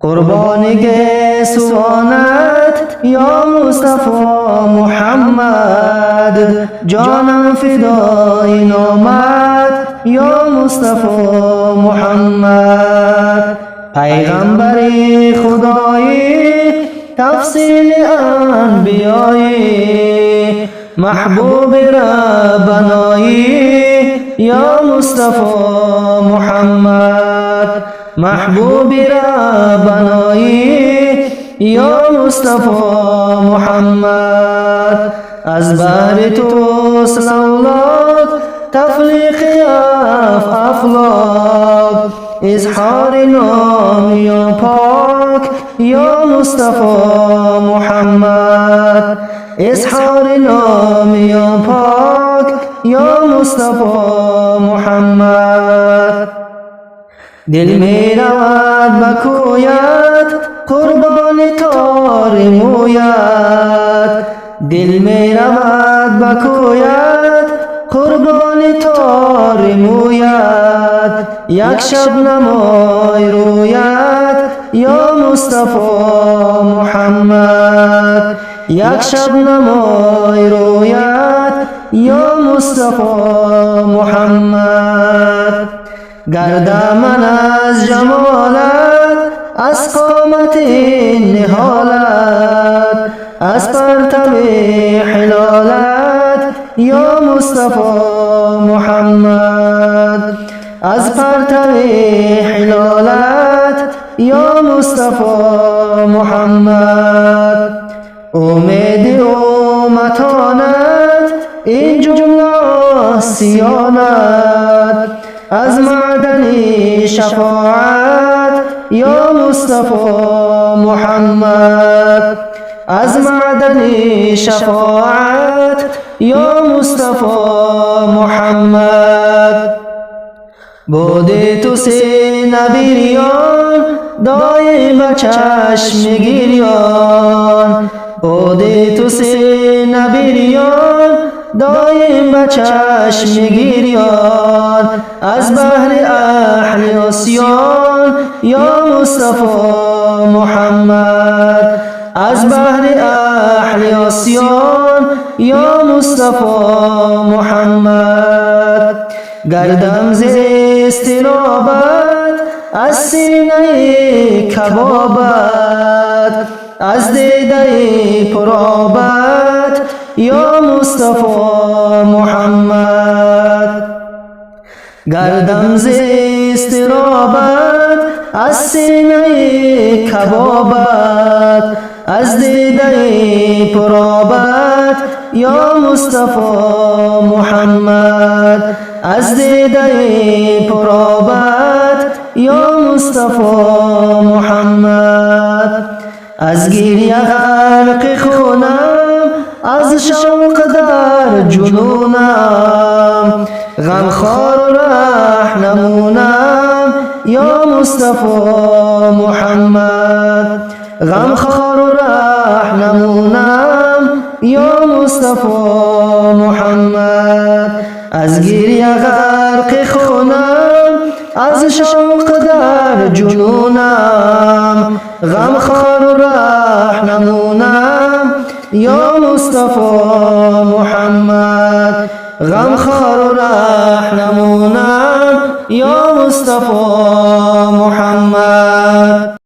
قربانگه سوانت یا مصطفی محمد، جانم فدای نامت یا مصطفی محمد. پیغمبری خدایی تفصیل انبیایی، محبوب ربنایی یا مصطفی محمد، محبوب ربنایی یا مصطفی محمد. از بر تو صلوات تفلیق افلاک، اظهار نام یا پاک یا مصطفی محمد، اظهار نام یا پاک یا مصطفی محمد. دل می رود بکویت قربان تار مویت، دل می رود بکویت قربان تار مویت. یک شب نمای رویت یا مصطفی محمد، یک شب نمای رویت یا مصطفی محمد. گرد من از جمالت، از قامت نهالت، از پرتو حلالت یا مصطفی محمد، از پرتو حلالت یا مصطفی محمد. امید امتانت این جمله سیانت، از معدن شفاعت یا مصطفی محمد، از معدن شفاعت یا مصطفی محمد. بوده تو سی نبیریان دایم چشم گریان، بوده تو سی نبیریان دایم چشم گریان. از بحر اهل عصیان یا مصطفی محمد، از بحر اهل عصیان یا مصطفی محمد. گردم ز استرابت از سینه کبابت، از دیده پرآبت یا مصطفی محمد. گردم ز استرابت از سینه کبابت، از دیده پرآبت یا مصطفی محمد، از دیده پرآبت یا مصطفی محمد. از گریه غرق خونم، از شوق در جنونم، غمخوار و رهنمونم یا مصطفی محمد، غمخوار و رهنمونم یا مصطفی محمد. از گریه غرق خونم، از شوق در جنونم، غمخوار و رهنمونم یا مصطفی محمد، غمخوار و رهنمونم یا مصطفی محمد.